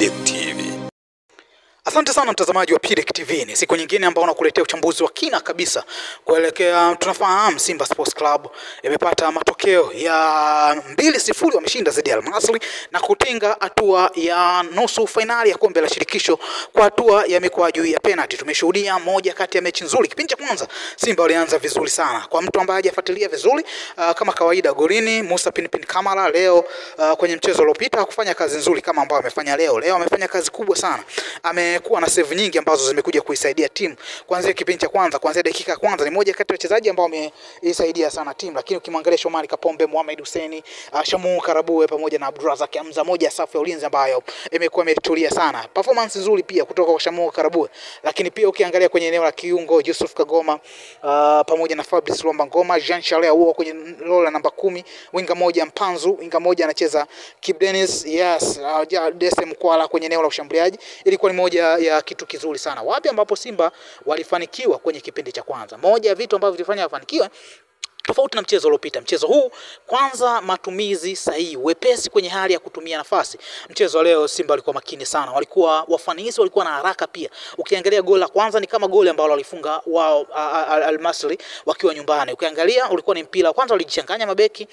PDK TV. Asante sana mtazamaji wa PDK TV. Ni siku nyingine ambao nakuletea uchambuzi wa kina kabisa kuelekea, tunafahamu Simba Sports Club imepata matokeo ya 2-0, wameshinda dhidi ya Al Masry na kutinga hatua ya nusu finali ya kombe la shirikisho kwa hatua ya mikwaju ya penalty. Tumeshuhudia moja kati ya mechi nzuri. Kipindi cha kwanza Simba walianza vizuri sana. Kwa mtu ambaye hajafuatilia vizuri, kama kawaida golini Musa Pinpin Kamara leo kwenye mchezo uliopita kufanya kazi nzuri kama ambayo amefanya leo. Leo amefanya kazi kubwa sana. Amekuwa na save nyingi ambazo zimekuja kuisaidia timu. Kuanzia kipindi cha kwanza, kuanzia dakika ya kwanza, ni moja kati ya wachezaji ambao wameisaidia sana timu. Lakini ukimwangalia Shomari Kapombe, Mohamed Hussein, Shamu Karabue pamoja na Abdurazak Hamza, moja ya safu ya ulinzi ambayo imekuwa imetulia sana. Performance nzuri pia kutoka kwa Shamu Karabue. Lakini pia ukiangalia kwenye eneo la kiungo Yusuf Kagoma pamoja na Fabrice Luamba Ngoma, Jean Charles huo kwenye role namba 10, winga moja Mpanzu, winga moja anacheza Kip Dennis, Dese Mkwala kwenye eneo la ushambuliaji. Ilikuwa ni moja ya kitu kizuri sana. Wapi ambapo Simba walifanikiwa kwenye kipindi cha kwanza. Moja ya vitu ambavyo vilifanya wafanikiwe tofauti na mchezo uliopita. Mchezo huu kwanza matumizi sahihi, wepesi kwenye hali ya kutumia nafasi. Mchezo leo Simba walikuwa makini sana. Walikuwa wafanisi, walikuwa na haraka pia. Ukiangalia goli la kwanza ni kama goli ambalo walifunga wao Al Masry wakiwa nyumbani. Ukiangalia ulikuwa ni mpira kwanza walijichanganya mabeki.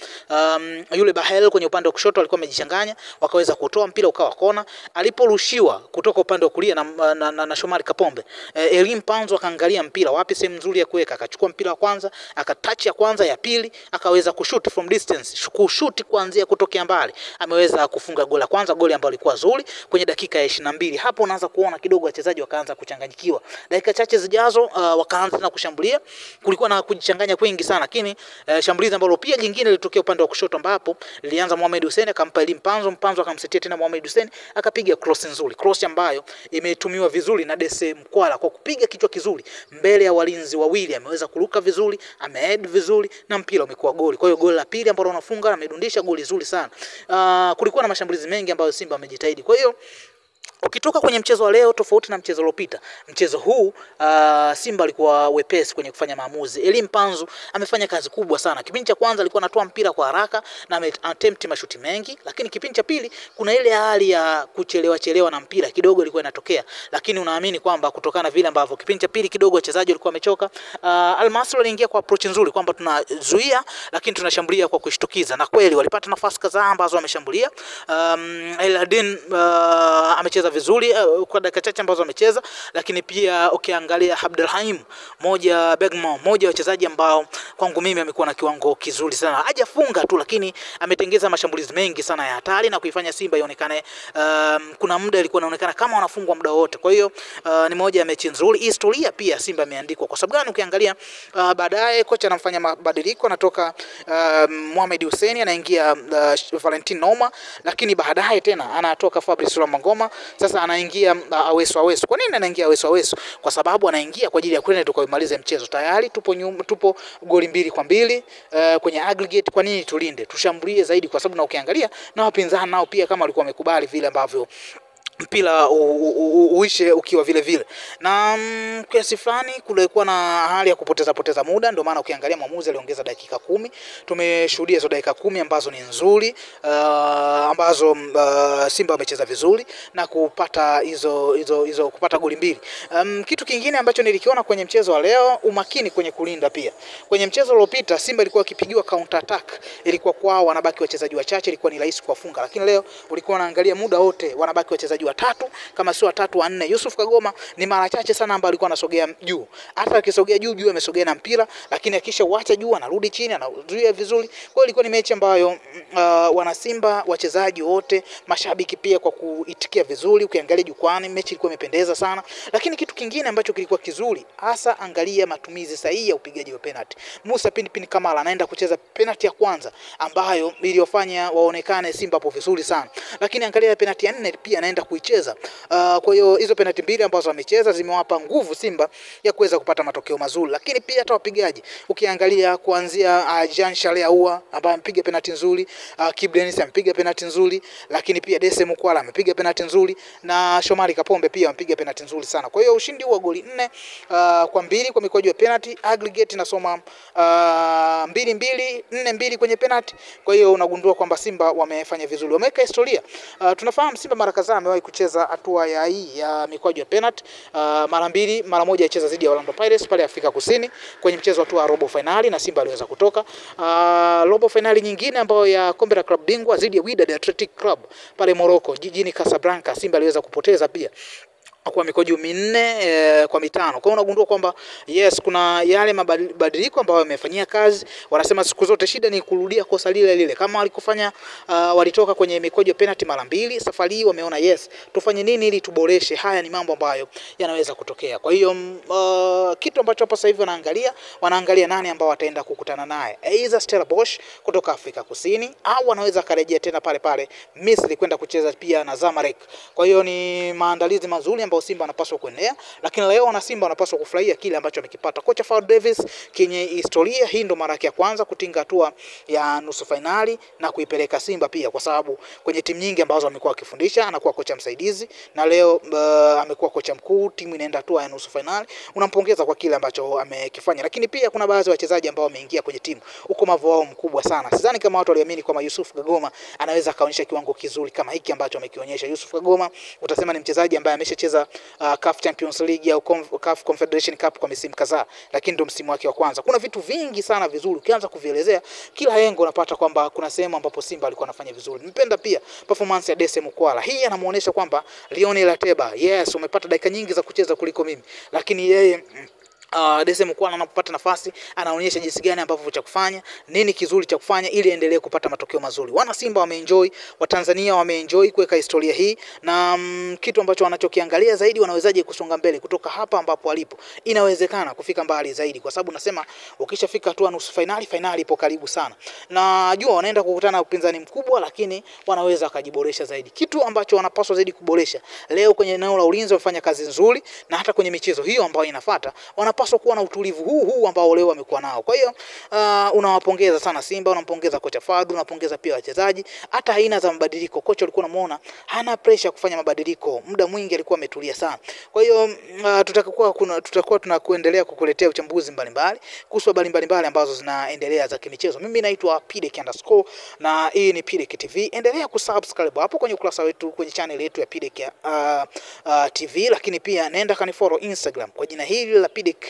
Yule Bahel kwenye upande wa kushoto alikuwa amejichanganya, wakaweza kutoa mpira ukawa kona. Aliporushiwa kutoka upande wa kulia na Shomari Kapombe, Elim Panzo akaangalia mpira wapi sehemu nzuri ya kuweka, akachukua mpira wa kwanza, akatouch ya kwanza, ya pili akaweza kushoot from distance, kushoot kuanzia kutokea mbali. Ameweza kufunga goli la kwanza, goli ambalo lilikuwa zuri kwenye dakika ya 22. Hapo unaanza kuona kidogo wachezaji wakaanza kuchanganyikiwa. Dakika chache zijazo wakaanza na kushambulia, kulikuwa na kujichanganya kwingi sana. Lakini shambulizi ambalo pia jingine lilitokea upande wa kushoto ambapo lilianza Mohamed Hussein akampa Elim Panzo, Mpanzo akamsetia tena Mohamed Hussein akapiga cross nzuri, cross ambayo imetumiwa vizuri na Dese Mkwala kwa kupiga kichwa kizuri mbele ya walinzi wawili. Ameweza kuruka vizuri, amehead vizuri na mpira umekuwa goli. Kwa hiyo goli la pili ambalo wanafunga amedundisha goli zuri sana. Kulikuwa na mashambulizi mengi ambayo Simba wamejitahidi. Kwa hiyo ukitoka kwenye mchezo wa leo tofauti na mchezo uliopita, mchezo huu Simba alikuwa wepesi kwenye kufanya maamuzi. Elim Panzu amefanya kazi kubwa sana. Kipindi cha kwanza alikuwa anatoa mpira kwa haraka na ameattempt mashuti mengi, lakini kipindi cha pili kuna ile hali ya kuchelewa na mpira kidogo ilikuwa inatokea. Lakini unaamini kwamba kutokana na vile ambavyo kipindi cha pili kidogo wachezaji walikuwa wamechoka, Al Masry aliingia kwa approach nzuri kwamba tunazuia lakini tunashambulia kwa kushtukiza, na kweli walipata nafasi kadhaa ambazo wameshambulia. Eladin amecheza vizuri kwa dakika chache ambazo amecheza. Lakini pia ukiangalia Abdelrahim Begmo, moja wa wachezaji ambao kwangu mimi amekuwa na kiwango kizuri sana. Hajafunga tu lakini ametengeza mashambulizi mengi sana ya hatari na kuifanya Simba ionekane kuna muda ilikuwa inaonekana kama wanafungwa muda wote. Kwa hiyo ni moja ya mechi nzuri. Historia pia Simba imeandikwa. Kwa sababu gani? Ukiangalia baadaye kocha anamfanya mabadiliko, anatoka Mohamed Hussein anaingia Valentin Noma, lakini baadaye tena anatoka Fabrice Luamba Ngoma. Sasa anaingia Awesu. Kwa nini anaingia Awesu? Kwa sababu anaingia kwa ajili ya kwenda tukaimalize mchezo. Tayari tupo goli 2-2 kwenye aggregate. Kwa nini tulinde? Tushambulie zaidi, kwa sababu na ukiangalia na wapinzani nao pia kama walikuwa wamekubali vile ambavyo mpira uishe ukiwa vile vile. Na kiasi fulani kulikuwa na hali ya kupoteza muda, ndio maana ukiangalia mwamuzi aliongeza dakika 10. Tumeshuhudia hizo dakika 10 ambazo ni nzuri, ambazo Simba wamecheza vizuri na kupata hizo kupata goli 2. Kitu kingine ambacho nilikiona kwenye mchezo wa leo, umakini kwenye kulinda pia. Kwenye mchezo uliopita Simba ilikuwa ikipigiwa counter attack, ilikuwa kwao wanabaki wachezaji wachache, ilikuwa ni rahisi kuwafunga. Lakini leo ulikuwa unaangalia muda wote wanabaki wachezaji watatu, kama sio watatu wanne. Yusuf Kagoma ni mara chache sana ambaye alikuwa anasogea juu. Hata akisogea juu amesogea na mpira, lakini akisha uacha juu anarudi chini, anazuia vizuri. Kwa hiyo ilikuwa ni mechi ambayo wana Simba wachezaji wote, mashabiki pia kwa kuitikia vizuri. Ukiangalia jukwani mechi ilikuwa imependeza sana. Lakini kitu kingine ambacho kilikuwa kizuri, hasa angalia matumizi sahihi ya upigaji wa penalty. Musa Pinpin Kamara anaenda kucheza penalty ya kwanza ambayo iliyofanya waonekane Simba hapo vizuri sana. Lakini angalia penalty ya 4 pia anaenda kuicheza. Kwa hiyo hizo penalty mbili ambazo wamecheza zimewapa nguvu Simba ya kuweza kupata matokeo mazuri. Lakini pia hata wapigaji ukiangalia kuanzia Jean Charles ambaye amepiga penalty nzuri, Kip Dennis amepiga penalty nzuri, lakini pia Dese Mkwala amepiga penalty nzuri na Shomari Kapombe pia amepiga penalty nzuri sana. Kwa hiyo ushindi wa goli 4-2 kwa mikwaju ya penalty, aggregate inasoma 2-2 4-2 kwenye penalty. Kwa hiyo unagundua kwamba Simba wamefanya vizuri, wameweka historia. Tunafahamu Simba mara kadhaa amewahi kucheza hatua ya hii ya mikwaju ya penalty mara moja icheza dhidi ya Orlando Pirates pale Afrika Kusini kwenye mchezo wa robo finali, na Simba aliweza kutoka. Robo finali nyingine ambayo ya kombe la klabu bingwa dhidi ya Wydad Athletic Club pale Morocco jijini Casablanca, Simba aliweza kupoteza pia kwa mikojo 4 kwa 5. Kwa hiyo unagundua kwamba yes, kuna yale mabadiliko ambayo wamefanyia kazi. Wanasema siku zote shida ni kurudia kosa lile lile. Kama walikufanya walitoka kwenye mikojo penalty mara 2, safari hii wameona yes, tufanye nini ili tuboreshe. Haya ni mambo ambayo yanaweza kutokea. Kwa hiyo kitu ambacho hapa sasa hivi wanaangalia nani ambao wataenda kukutana naye. Either Stellenbosch kutoka Afrika Kusini au wanaweza karejea tena pale Misri kwenda kucheza pia na Zamalek. Kwa hiyo ni maandalizi mazuri ambayo Simba anapaswa kuendelea, lakini leo wana Simba wanapaswa kufurahia kile ambacho amekipata kocha Fadlu Davis. Kwenye historia hii ndo mara yake ya kwanza kutinga hatua ya nusu finali na kuipeleka Simba pia, kwa sababu kwenye timu nyingi ambazo amekuwa akifundisha anakuwa kocha msaidizi, na leo amekuwa kocha mkuu, timu inaenda hatua ya nusu finali. Unampongeza kwa kile ambacho amekifanya, lakini pia kuna baadhi ya wachezaji ambao wameingia kwenye timu ukomavu wao mkubwa sana. Sidhani kama watu waliamini kwamba Yusuf Kagoma anaweza kaonyesha kiwango kizuri kama hiki ambacho amekionyesha. Yusuf Kagoma utasema ni mchezaji ambaye ameshacheza CAF Champions League au CAF Confederation Cup kwa misimu kadhaa, lakini ndio msimu wake wa kwanza. Kuna vitu vingi sana vizuri ukianza kuvielezea kila yengo unapata kwamba kuna sehemu ambapo Simba alikuwa anafanya vizuri. Nimependa pia performance ya Dese Mukwala. Hii anamuonesha kwamba Lionel Ateba, yes, umepata dakika nyingi za kucheza kuliko mimi, lakini yeye Dese Mukwala anapopata nafasi anaonyesha jinsi gani ambavyo cha kufanya, nini kizuri cha kufanya ili endelee kupata matokeo mazuri. Wana Simba wameenjoy, Watanzania wameenjoy kuweka historia hii, na kitu ambacho wanachokiangalia zaidi, wanawezaje kusonga mbele kutoka hapa ambapo walipo. Inawezekana kufika mbali zaidi, kwa sababu nasema ukishafika hatua nusu finali ipo karibu sana. Najua wanaenda kukutana na upinzani mkubwa, lakini wanaweza kujiboresha zaidi. Kitu ambacho wanapaswa zaidi kuboresha leo kwenye eneo la ulinzi, wafanya kazi nzuri, na hata kwenye michezo hiyo ambayo inafuata wanapaswa kuwa na utulivu huu ambao leo wamekuwa nao. Kwa hiyo unawapongeza sana Simba, unampongeza kocha Fadlu, unapongeza pia wachezaji, hata aina za mabadiliko. Kocha alikuwa unamuona hana pressure kufanya mabadiliko, muda mwingi alikuwa ametulia sana. Kwa hiyo tutakuwa tunakuendelea kukuletea uchambuzi mbalimbali kuhusu habari mbalimbali ambazo zinaendelea za kimichezo. Mimi naitwa Pidek_ na hii ni Pidek TV. Endelea kusubscribe hapo kwenye ukurasa wetu, kwenye channel yetu ya Pidek TV, lakini pia nenda kanifollow Instagram kwa jina hili la Pidek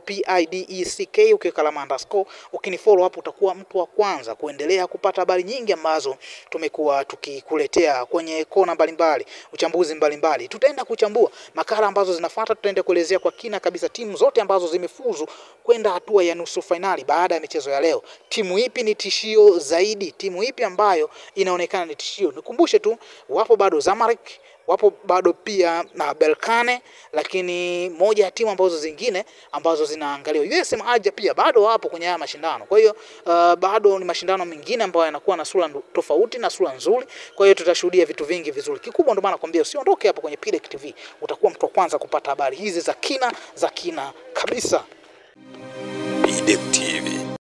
_PIDECK, ukiweka alama _ ukinifollow hapo utakuwa mtu wa kwanza kuendelea kupata habari nyingi ambazo tumekuwa tukikuletea kwenye kona mbalimbali, uchambuzi mbalimbali. Tutaenda kuchambua makala ambazo zinafuata, tutaenda kuelezea kwa kina kabisa timu zote ambazo zimefuzu kwenda hatua ya nusu finali baada ya michezo ya leo. Timu ipi ni tishio zaidi? Timu ipi ambayo inaonekana ni tishio? Nikumbushe tu, wapo bado Zamalek, wapo bado pia na Berkane, lakini moja ya timu ambazo zingine ambazo zinaangaliwa USM Alger pia bado wapo kwenye haya mashindano. Kwa hiyo bado ni mashindano mengine ambayo yanakuwa na sura tofauti na sura nzuri. Kwa hiyo tutashuhudia vitu vingi vizuri. Kikubwa ndio maana nakwambia usiondoke hapa kwenye Pidek TV. Utakuwa mtu wa kwanza kupata habari hizi za kina kabisa. Pidek TV.